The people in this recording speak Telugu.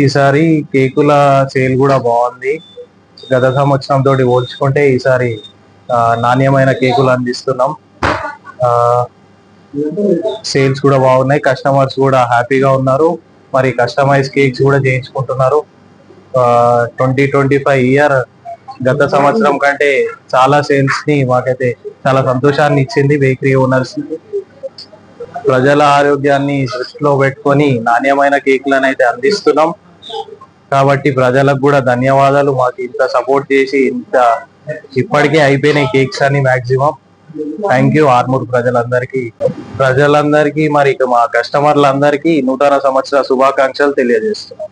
ఈసారి కేకుల సేల్ కూడా బాగుంది. గత సంవత్సరం తోటి పోల్చుకుంటే ఈసారి నాణ్యమైన కేకులు అందిస్తున్నాం. సేల్స్ కూడా బాగున్నాయి, కస్టమర్స్ కూడా హ్యాపీగా ఉన్నారు. మరి కస్టమైజ్ కేక్స్ కూడా చేయించుకుంటున్నారు. 2025 ఇయర్ గత సంవత్సరం కంటే చాలా సేల్స్ ని మాకైతే చాలా సంతోషాన్ని ఇచ్చింది. బేకరీ ఓనర్స్ ప్రజల ఆరోగ్యాన్ని దృష్టిలో పెట్టుకొని నాణ్యమైన కేకులను అయితే అందిస్తున్నాం. కాబట్టి ప్రజలకు కూడా ధన్యవాదాలు. మాకు ఇంత సపోర్ట్ చేసి ఇప్పటికే అయిపోయినాయి కేక్స్ అని మాక్సిమం. థ్యాంక్ యూ ఆర్మూర్ ప్రజలందరికీ మరి మా కస్టమర్లందరికీ నూతన సంవత్సర శుభాకాంక్షలు తెలియజేస్తున్నాం.